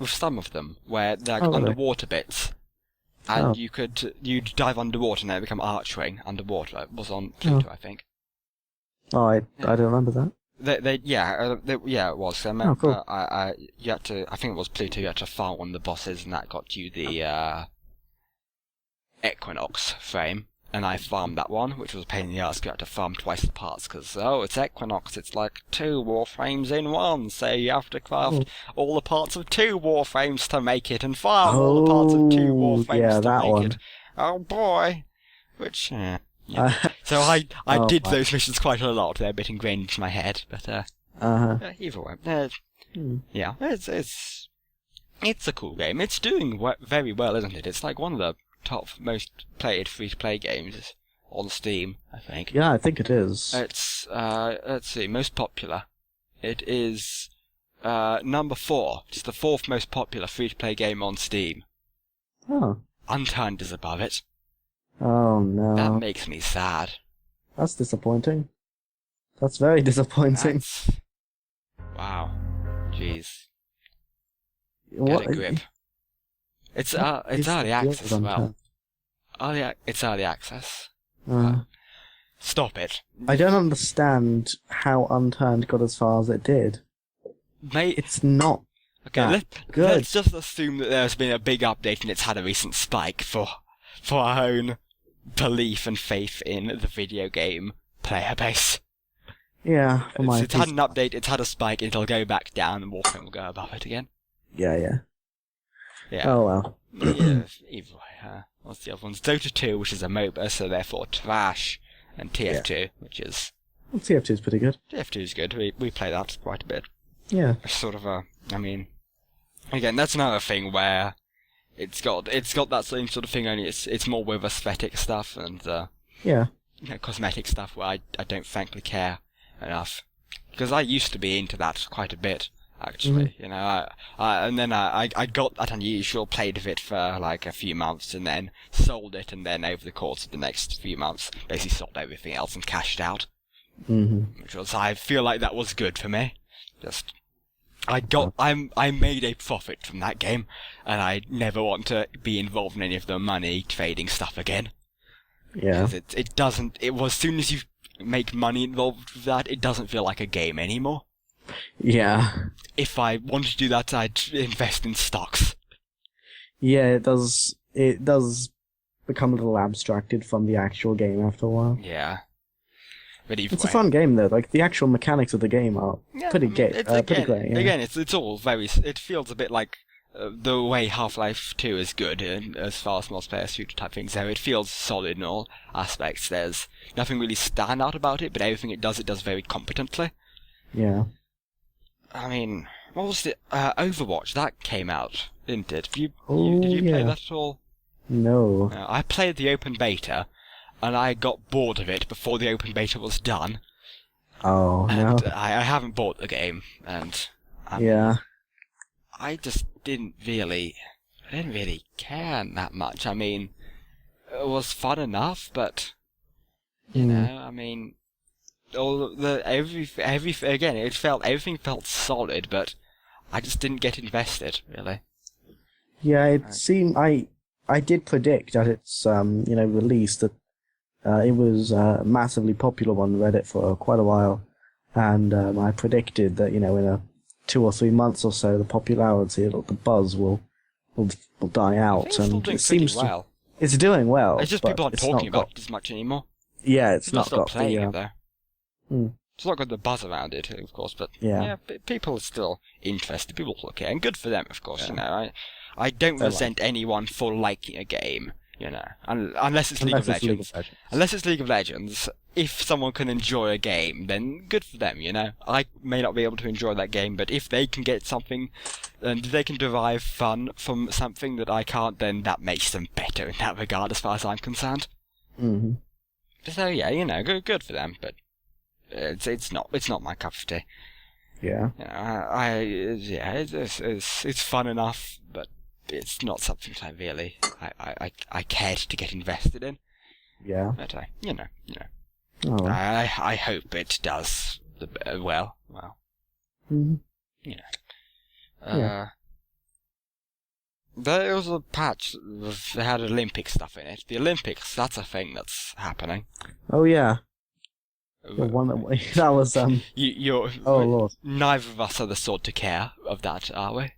some of them, where they're underwater bits, and you'd dive underwater and they become Archwing underwater. It was on Pluto, I think. Oh, I don't remember that. It was. I remember, cool. you had to. I think it was Pluto. You had to farm on the bosses, and that got you the Equinox frame. And I farmed that one, which was a pain in the ass. You had to farm twice the parts because it's Equinox. It's like 2 Warframes in one. So you have to craft all the parts of 2 Warframes to make it, and farm all the parts of 2 Warframes to make it. Oh boy, which so I did those missions quite a lot. They're a bit ingrained into my head, but either way, yeah, it's a cool game. It's doing very well, isn't it? It's like one of the top most played free-to-play games on Steam, I think. Yeah, I think it is. It's let's see, most popular. It is number 4. It's the 4th most popular free-to-play game on Steam. Oh. Unturned is above it. Oh no. That makes me sad. That's disappointing. That's very disappointing. Wow. Jeez. What? Get a grip. It's early access as well. It's early access. Stop it. I don't understand how Unturned got as far as it did. Mate, it's not let's just assume that there's been a big update and it's had a recent spike for our own belief and faith in the video game player base. Yeah, it's had an update, it's had a spike, it'll go back down and Warframe will go above it again. Yeah. Oh well. Yeah, either way. What's the other ones? Dota 2, which is a MOBA, so therefore trash, and TF2, which is... Well, TF2 is pretty good. TF2 is good, we play that quite a bit. Yeah. It's sort of I mean, again, that's another thing where it's got that same sort of thing, only it's more with aesthetic stuff and cosmetic stuff where I don't frankly care enough, because I used to be into that quite a bit actually. You know, and then I got that unusual, played with it for like a few months and then sold it, and then over the course of the next few months basically sold everything else and cashed out. Which was, I feel like that was good for me. Just, I made a profit from that game, and I never want to be involved in any of the money trading stuff again. Yeah. Because it was, as soon as you make money involved with that, it doesn't feel like a game anymore. Yeah. If I wanted to do that, I'd invest in stocks. Yeah, it does become a little abstracted from the actual game after a while. Yeah. But it's a fun game though. Like the actual mechanics of the game are pretty great. Pretty great. Yeah. Again, it's all very. It feels a bit like the way Half-Life 2 is good as far as multiplayer shooter type things. So it feels solid in all aspects. There's nothing really stand out about it, but everything it does very competently. Yeah. I mean, what was it? Overwatch, that came out, didn't it? Did you play that at all? No. I played the open beta, and I got bored of it before the open beta was done. Oh, no. I haven't bought the game, and I just didn't really care that much. I mean, it was fun enough, but you know, I mean, everything felt solid, but I just didn't get invested really. Yeah, it seemed I did predict at its release that it was massively popular on Reddit for quite a while, and I predicted that in a 2 or 3 months or so the popularity, the buzz will die out, and it seems well. It's doing well. It's just people aren't talking about it as much anymore. Yeah, it's not got playing it though. It's not got the buzz around it, of course, but people are still interested. People look at it, and good for them, of course. Yeah. You know, I don't resent anyone for liking a game. You know, unless it's League of Legends. Unless it's League of Legends, if someone can enjoy a game, then good for them, you know. I may not be able to enjoy that game, but if they can get something, and they can derive fun from something that I can't, then that makes them better in that regard, as far as I'm concerned. So yeah, you know, good for them, but it's not my cup of tea. Yeah. You know, it's fun enough, but it's not something that I really I cared to get invested in. Yeah. But you know. Oh. I hope it does well. You know. There was a patch that had Olympic stuff in it. The Olympics, that's a thing that's happening. Oh yeah. The one that was You're oh Lord. Neither of us are the sort to care of that, are we?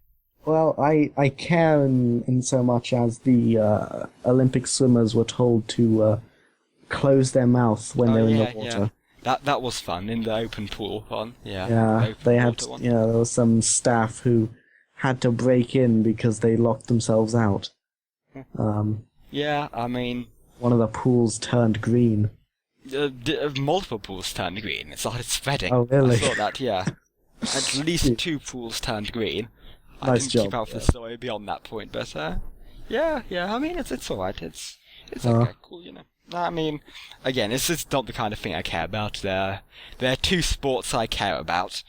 Well, I care in so much as the Olympic swimmers were told to close their mouth when they're in the water. Yeah. That was fun in the open pool one. Yeah. Yeah, they had there was some staff who had to break in because they locked themselves out. Yeah, I mean, one of the pools turned green. Multiple pools turned green. It started spreading. Oh really? I saw that. Yeah, at least 2 pools turned green. I nice didn't job, keep up with the story beyond that point, but yeah. I mean, it's alright. It's okay, cool, you know. I mean, again, it's not the kind of thing I care about. There are 2 sports I care about: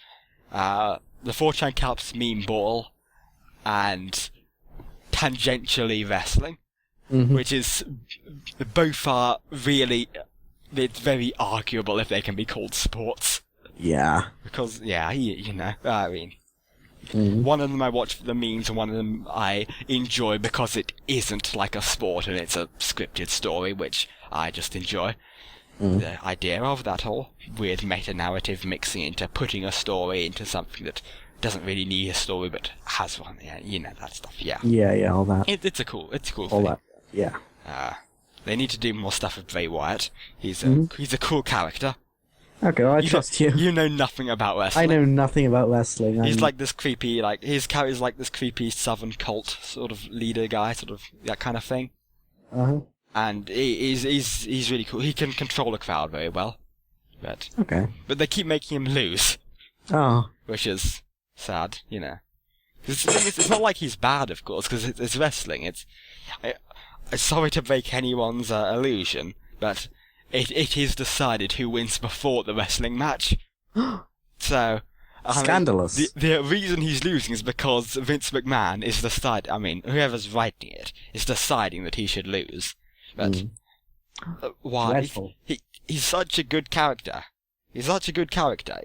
the 4chan Cups meme ball, and tangentially wrestling, which is both are really it's very arguable if they can be called sports. Yeah. Because, yeah, you know, I mean... One of them I watch for the memes, and one of them I enjoy because it isn't like a sport and it's a scripted story, which I just enjoy. The idea of that whole weird meta-narrative mixing into putting a story into something that doesn't really need a story but has one. Yeah, you know that stuff. Yeah. Yeah, all that. It's a cool All thing. that. Yeah. They need to do more stuff with Bray Wyatt. He's a cool character. Okay, well, I trust you. You know nothing about wrestling. I know nothing about wrestling. He's like this creepy, like his character's like this creepy southern cult sort of leader guy, sort of that kind of thing. And he's really cool. He can control a crowd very well. But they keep making him lose. Oh. Which is sad, you know. It's not like he's bad, of course, because it's wrestling. Sorry to break anyone's illusion, but it is decided who wins before the wrestling match. So... Scandalous. The reason he's losing is because Vince McMahon is whoever's writing it is deciding that he should lose. But why? Dreadful. He's such a good character. He's such a good character.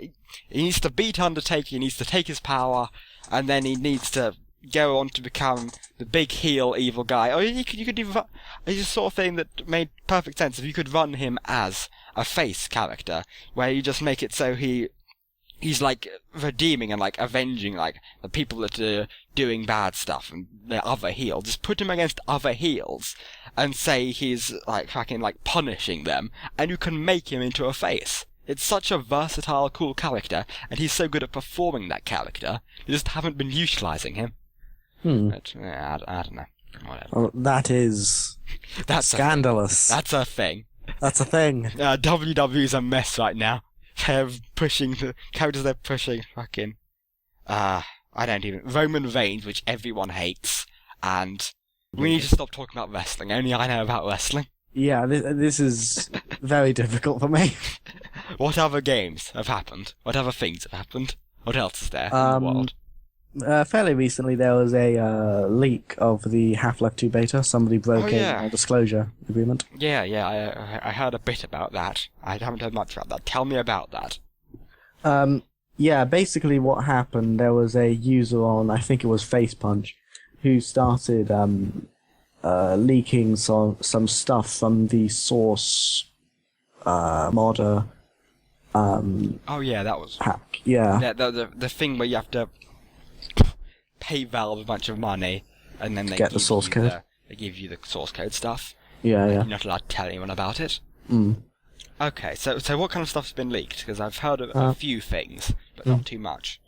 He needs to beat Undertaker, he needs to take his power, and then he needs to go on to become the big heel evil guy. Or you could even... It's the sort of thing that made perfect sense if you could run him as a face character, where you just make it so he's like redeeming and like avenging like the people that are doing bad stuff and the other heels. Just put him against other heels and say he's like fucking like punishing them, and you can make him into a face. It's such a versatile, cool character, and he's so good at performing that character. You just haven't been utilising him. But, yeah, I don't know. Whatever. Well, that's scandalous. That's a thing. That's a thing. WWE's a mess right now. They're pushing the characters they're pushing. Fucking, I don't even. Roman Reigns, which everyone hates, and we need to stop talking about wrestling. Only I know about wrestling. Yeah, this is very difficult for me. What other games have happened? What other things have happened? What else is there in the world? Fairly recently, there was a leak of the Half-Life 2 beta. Somebody broke a disclosure agreement. Yeah, I heard a bit about that. I haven't heard much about that. Tell me about that. Yeah, basically what happened, there was a user on, I think it was FacePunch, who started leaking some stuff from the source modder oh yeah, that was pack. Yeah. The thing where you have to pay Valve a bunch of money and then they get the source code. They give you the source code stuff. Yeah. You're not allowed to tell anyone about it. Okay, so what kind of stuff's been leaked? Because I've heard of a few things, but not too much.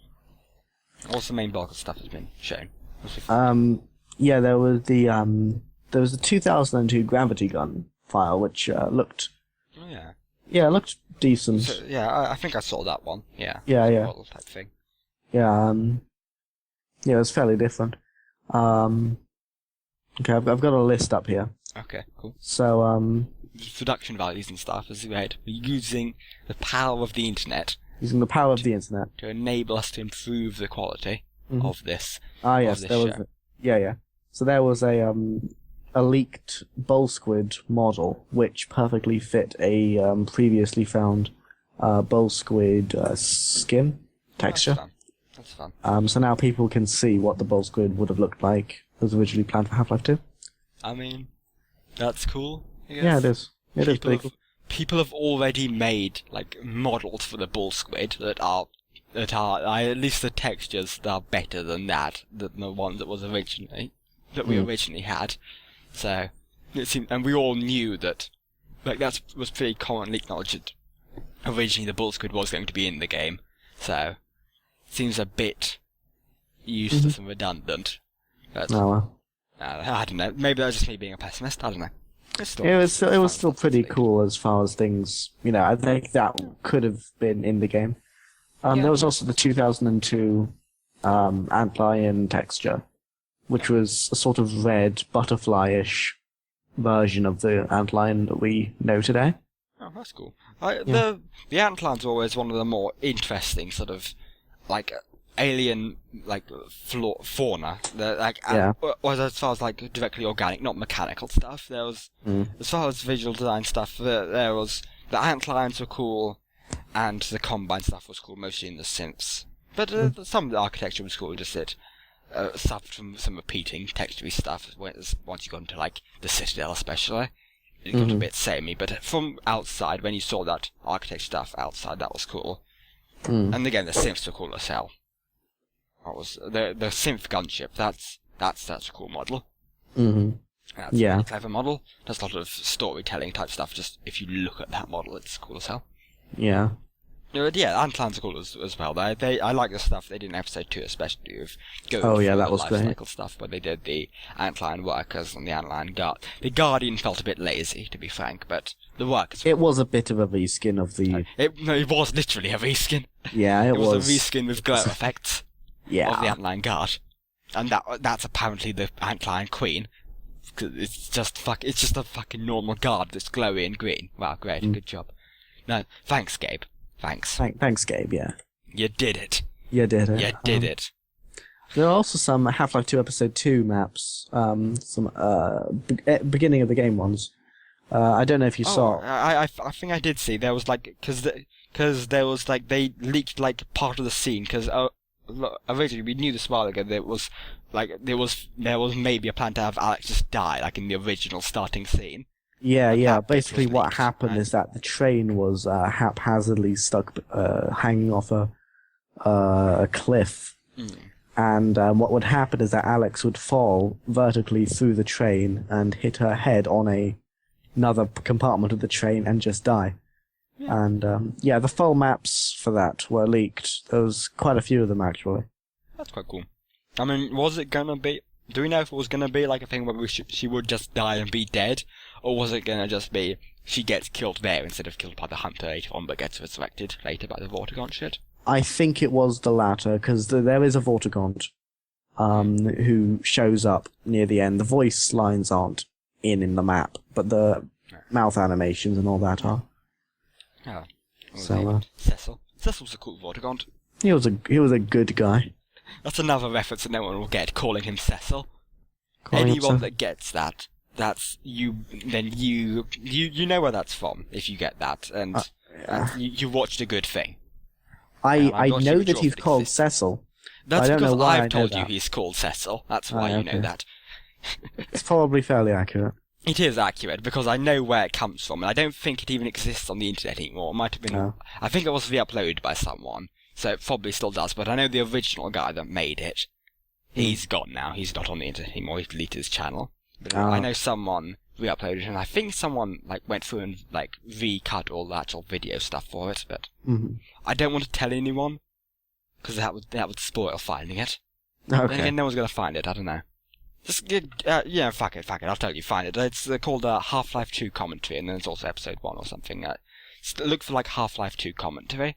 What's the main bulk of stuff that's been shown? Yeah, there was the 2002 Gravity Gun file, which looked... Oh, yeah. Yeah, it looked decent. So, yeah, I think I saw that one. Yeah. Yeah. Model type thing. Yeah, yeah, it was fairly different. Okay, I've got a list up here. Okay, cool. So, production values and stuff, as you read, using the power of the internet. Using the power of the internet. To enable us to improve the quality of this. Ah, yes, there was... Yeah. So there was a leaked Bull Squid model, which perfectly fit a previously found Bull Squid skin texture. That's fun. So now people can see what the Bull Squid would have looked like as originally planned for Half-Life 2. I mean, that's cool. Yeah, it is. It is pretty cool. People have already made like models for the Bull Squid that are at least the textures that are better than the one that was originally we originally had. So it seemed, and we all knew that that was pretty commonly acknowledged that originally the Bull Squid was going to be in the game. So it seems a bit useless and redundant. But, I don't know. Maybe that's just me being a pessimist. I don't know. It was still pretty cool as far as things. I think that could have been in the game. There was also the 2002 Antlion texture, which was a sort of red butterfly-ish version of the Antlion that we know today. Oh, that's cool. The Antlion's always one of the more interesting sort of like alien fauna. Was as far as like directly organic, not mechanical stuff. There was as far as visual design stuff. There was the antlions were cool, and the combine stuff was cool, mostly in the synths. But some of the architecture was cool, just it suffered from some repeating textury stuff once you got into, like, the Citadel especially. It got a bit samey, but from outside, when you saw that architecture stuff outside, that was cool. And again, the synths were cool as hell. What was the synth gunship? That's such a cool model. That's a really clever model. There's a lot of storytelling type stuff. Just if you look at that model, it's cool as hell. Yeah. Yeah, Antlans are cool as well. I like the stuff they did in episode 2, especially with going through that the was life great. cycle stuff, where they did the Antlion workers and the Antlion guard. The Guardian felt a bit lazy, to be frank, but the workers. It was a bit of a reskin of the. It was literally a reskin. Yeah, it was. It was a reskin with glare effects. Yeah. Of the Antlion guard, and that's apparently the Antlion queen. It's just a fucking normal guard that's glowy and green. Wow, great, good job. No, thanks, Gabe. Thanks. Thanks, Gabe, yeah. You did it. You did it. You did it. There are also some Half-Life 2 Episode 2 maps, some beginning of the game ones. I don't know if you saw. I think I did see. There was like, because there was like, they leaked like part of the scene, because originally we knew this a while ago there was maybe a plan to have Alex just die, like in the original starting scene. Yeah. Basically, what happened is that the train was haphazardly stuck, hanging off a cliff. And what would happen is that Alex would fall vertically through the train and hit her head on another compartment of the train and just die. Yeah. And the full maps for that were leaked. There was quite a few of them, actually. That's quite cool. I mean, was it gonna be... Do we know if it was gonna be like a thing where she would just die and be dead? Or was it gonna just be she gets killed there instead of killed by the hunter later on, but gets resurrected later by the Vortigaunt shit? I think it was the latter, because there is a Vortigaunt who shows up near the end. The voice lines aren't in the map, but the mouth animations and all that are. Yeah. So, Cecil. Cecil's a cool Vortigaunt. He was a good guy. That's another reference that no one will get, calling him Cecil. Anyone that gets that, that's you. Then you know where that's from if you get that, and you watched a good thing. I know that he's called Cecil. That's because I've told you he's called Cecil. That's why you know that. It's probably fairly accurate. It is accurate, because I know where it comes from, and I don't think it even exists on the internet anymore. It might have been... No. I think it was re-uploaded by someone, so it probably still does, but I know the original guy that made it, he's gone now. He's not on the internet anymore. He deleted his channel. But I know someone re-uploaded it, and I think someone went through and recut all the actual video stuff for it, but I don't want to tell anyone, because that would spoil finding it. Okay. Then again, no one's going to find it. I don't know. Just fuck it. I'll tell you, find it. It's called Half-Life 2 commentary, and then it's also episode 1 or something. Look for Half-Life 2 commentary,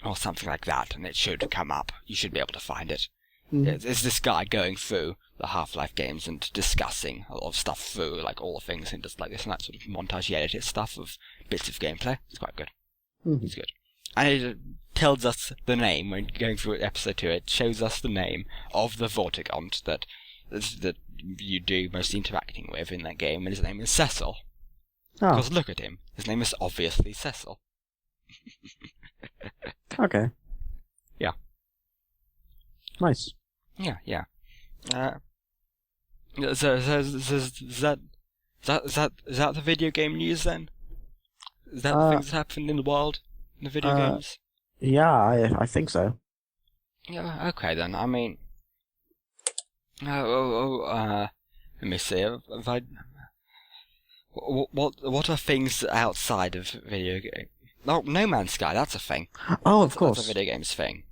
or something like that, and it should come up. You should be able to find it. It's this guy going through the Half-Life games and discussing a lot of stuff through, all the things, and just this and that sort of montage edited stuff of bits of gameplay. It's quite good. It's good. And it tells us the name, when going through episode 2, it shows us the name of the Vortigaunt that you do most interacting with in that game, and his name is Cecil. Because look at him. His name is obviously Cecil. Okay. Yeah. Nice. Yeah. So is that the video game news then? Is that the things that happened in the world in the video games? Yeah, I think so. Yeah. Okay then. I mean. Let me see. What are things outside of video game? Oh, No Man's Sky. That's a thing. Oh, of course. That's a video games thing.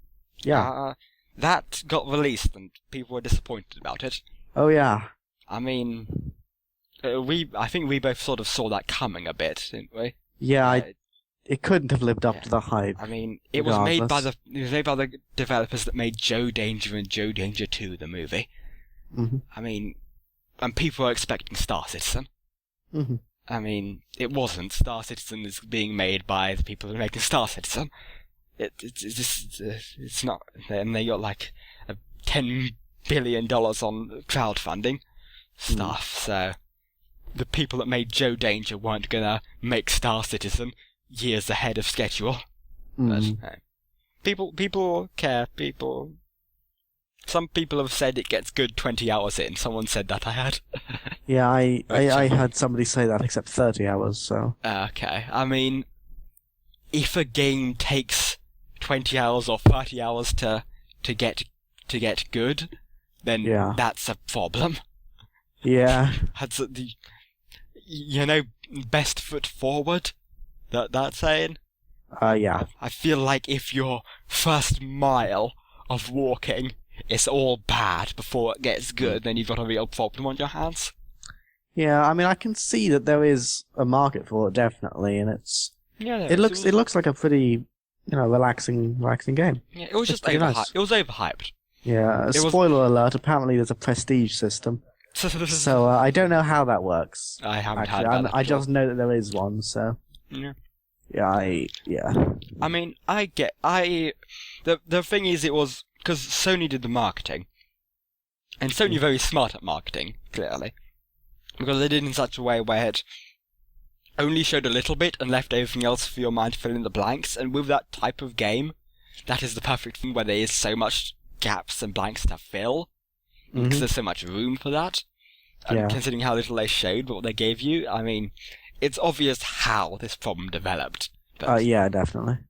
Yeah. That got released, and people were disappointed about it. Oh yeah. I mean, I think we both sort of saw that coming a bit, didn't we? Yeah, it couldn't have lived up to the hype. I mean, it was made by the developers that made Joe Danger and Joe Danger 2, the movie. I mean, and people were expecting Star Citizen. I mean, it wasn't. Star Citizen is being made by the people who are making Star Citizen. It's not. And they got $10 billion on crowdfunding stuff. So the people that made Joe Danger weren't gonna make Star Citizen years ahead of schedule. Mm. But people care. Some people have said it gets good 20 hours in. Someone said that I had. Yeah, I had somebody say that, except 30 hours, so... Okay, I mean, if a game takes 20 hours or 30 hours to get good, then that's a problem. Yeah. That's best foot forward, that's saying. Yeah. I feel like if your first mile of walking is all bad before it gets good, then you've got a real problem on your hands. Yeah, I mean, I can see that there is a market for it, definitely, and it looks like a pretty, relaxing game. Yeah, it was just overhyped. Nice. It was overhyped. Yeah, spoiler alert, apparently there's a prestige system. So I don't know how that works. I haven't heard about that. I just know that there is one, so... Yeah. Yeah, I mean, the thing is, it was... Because Sony did the marketing. And Sony are very smart at marketing, clearly. Because they did it in such a way where it only showed a little bit and left everything else for your mind to fill in the blanks. And with that type of game, that is the perfect thing where there is so much gaps and blanks to fill. Because there's so much room for that. And considering how little they showed, but what they gave you, I mean, it's obvious how this problem developed. But, yeah, definitely.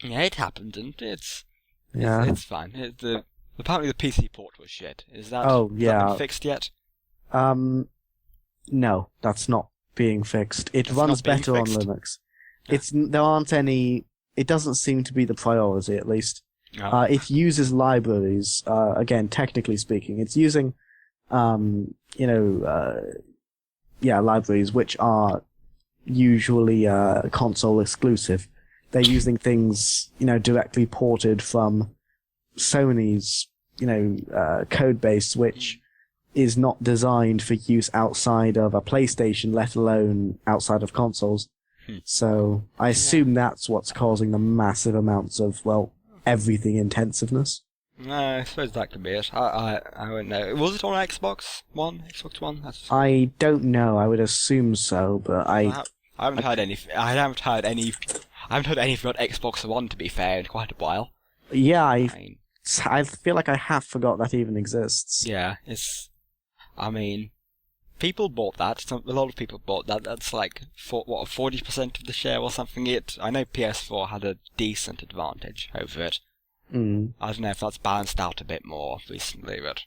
Yeah, it happened, and it's fine. Apparently the PC port was shit. Is that, been fixed yet? No, that's not being fixed. It runs better on Linux. There aren't any... It doesn't seem to be the priority, at least. Oh. It uses libraries, again, technically speaking. It's using, libraries which are usually console exclusive. They're using things, directly ported from Sony's, code base, which is not designed for use outside of a PlayStation, let alone outside of consoles. So I assume that's what's causing the massive amounts of, everything intensiveness. No, I suppose that could be it. I wouldn't know. Was it on Xbox One? Xbox One? I don't know. I would assume so, but I haven't heard any. I haven't heard anything about Xbox One, to be fair, in quite a while. Yeah, I feel like I have forgot that even exists. Yeah, I mean, people bought that. A lot of people bought that. That's like 40% of the share or something. I know PS4 had a decent advantage over it. I don't know if that's balanced out a bit more recently, but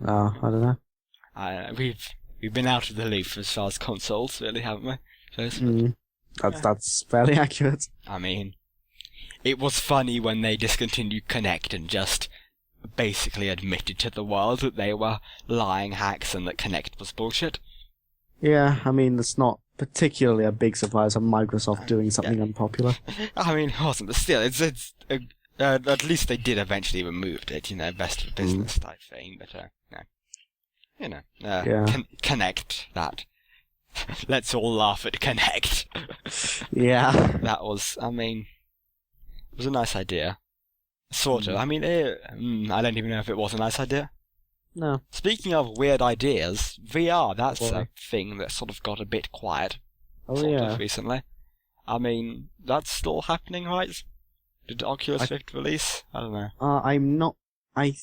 I don't know. We've been out of the loop as far as consoles, really, haven't we? That's fairly accurate. I mean, it was funny when they discontinued Kinect and just basically admitted to the world that they were lying hacks and that Kinect was bullshit. Yeah, I mean, it's not particularly a big surprise on Microsoft doing something unpopular. I mean, it wasn't, but still, at least they did eventually remove it, best of business type thing, but, Kinect, that. Let's all laugh at Kinect. Yeah. That was, I mean, it was a nice idea. Sort of. I mean, I don't even know if it was a nice idea. No. Speaking of weird ideas, VR, that's a thing that sort of got a bit quiet. Recently. I mean, that's still happening, right? Did Oculus Rift release? I don't know. I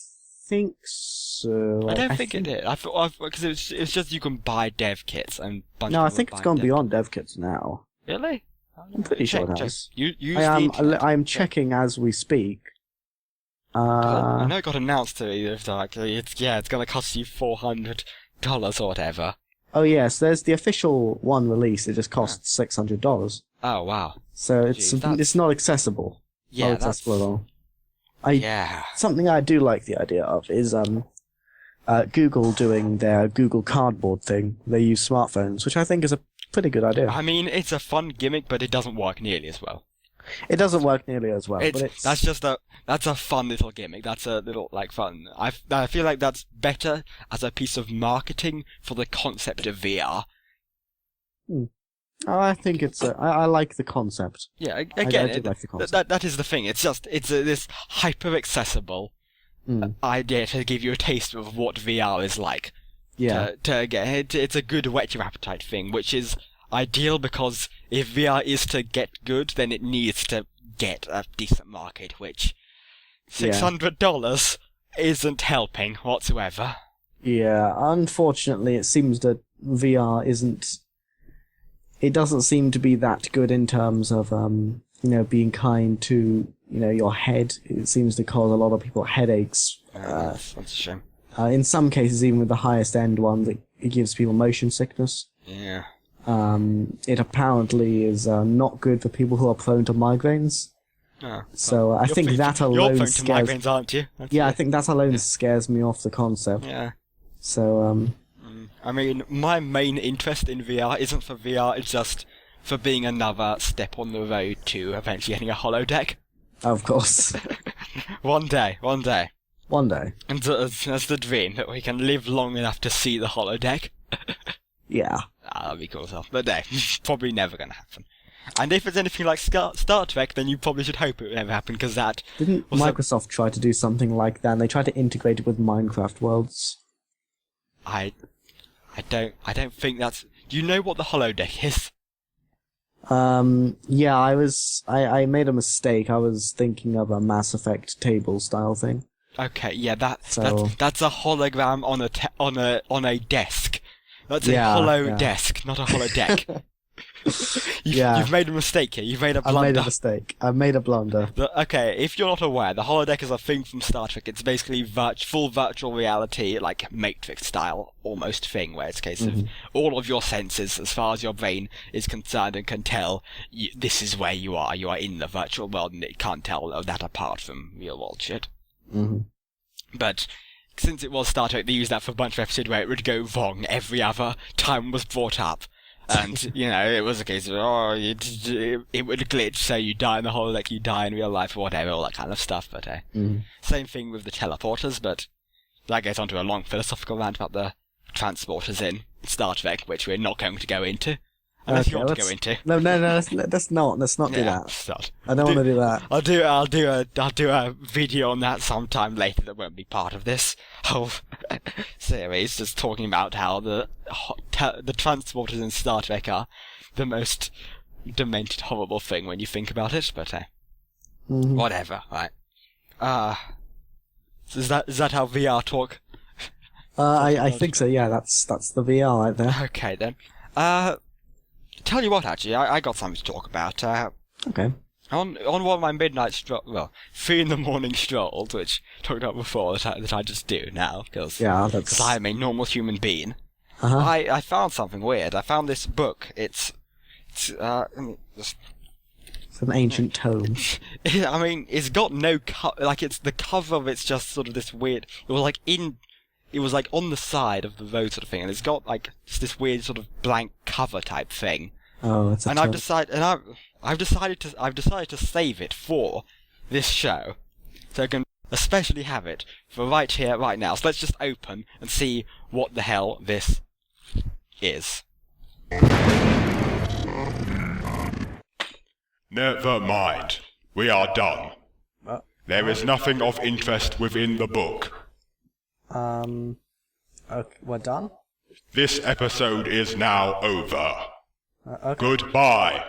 think so. I don't think it did. I thought, because it's just you can buy dev kits and I think it's gone beyond dev kits now. Really? I'm pretty sure it has. I am checking as we speak. I know it got announced to me that it's going to cost you $400 or whatever. Oh yes, there's the official one release. It just costs $600. Oh wow! So it's not accessible. Yeah, not accessible at all. Something I do like the idea of is Google doing their Google Cardboard thing. They use smartphones, which I think is a pretty good idea. I mean, it's a fun gimmick, but it doesn't work nearly as well. It doesn't work nearly as well. That's a fun little gimmick. That's a little fun. I feel like that's better as a piece of marketing for the concept of VR. I think I like the concept. Yeah, again, I do like the concept. That is the thing. It's this hyper accessible idea to give you a taste of what VR is like. Yeah. To get it. It's a good whet your appetite thing, which is ideal because if VR is to get good, then it needs to get a decent market, which $600 isn't helping whatsoever. Yeah, unfortunately, it seems that VR isn't. It doesn't seem to be that good in terms of, being kind to, your head. It seems to cause a lot of people headaches. That's a shame. In some cases, even with the highest end one, it gives people motion sickness. Yeah. It apparently is not good for people who are prone to migraines. So I think that alone you're scares. prone to migraines, aren't you? I think that alone scares me off the concept. Yeah. So I mean, my main interest in VR isn't for VR; it's just for being another step on the road to eventually getting a holodeck. Of course. One day. One day. And that's the dream, that we can live long enough to see the holodeck. Yeah. That'll be cool stuff. But no, probably never going to happen. And if it's anything like Star Trek, then you probably should hope it would never happen, because that... Didn't Microsoft try to do something like that? And they tried to integrate it with Minecraft worlds. I don't think that's... Do you know what the holodeck is? Yeah, I made a mistake. I was thinking of a Mass Effect table style thing. Okay, yeah, that's a hologram on a desk. That's a hollow desk, not a holodeck. You've made a mistake here. You've made a blunder. I've made a mistake. I've made a blunder. Okay, if you're not aware, the holodeck is a thing from Star Trek. It's basically full virtual reality, like Matrix style almost thing, where it's a case of all of your senses, as far as your brain is concerned and can tell, this is where you are. You are in the virtual world, and it can't tell that apart from real world shit. Mm-hmm. But since it was Star Trek, they used that for a bunch of episodes where it would go wrong every other time was brought up. And, it was a case of, it would glitch, so you die in the holodeck, you die in real life, or whatever, all that kind of stuff. But same thing with the teleporters, but that goes on to a long philosophical rant about the transporters in Star Trek, which we're not going to go into. Unless you want to go into. No, let's not do that. Start. I don't want to do that. I'll do a video on that sometime later that won't be part of this whole series, just talking about how the transporters in Star Trek are the most demented, horrible thing when you think about it, but whatever, right. Is that how VR talk? I think so, yeah, that's the VR right there. Okay then. Tell you what, actually, I got something to talk about. Okay. On one of my midnight 3 in the morning strolls, which I talked about before, that I just do now, because I am a normal human being. I found something weird. I found this book. It's It's an ancient tome. I mean, it's got no it's the cover of it's just sort of this weird. It was like on the side of the road sort of thing, and it's got like just this weird sort of blank cover type thing. Oh, it's a and I've decided to save it for this show, so I can especially have it for right here, right now. So let's just open and see what the hell this is. Never mind. We are done. There is nothing of interest within the book. Okay, we're done? This episode is now over. Okay. Goodbye.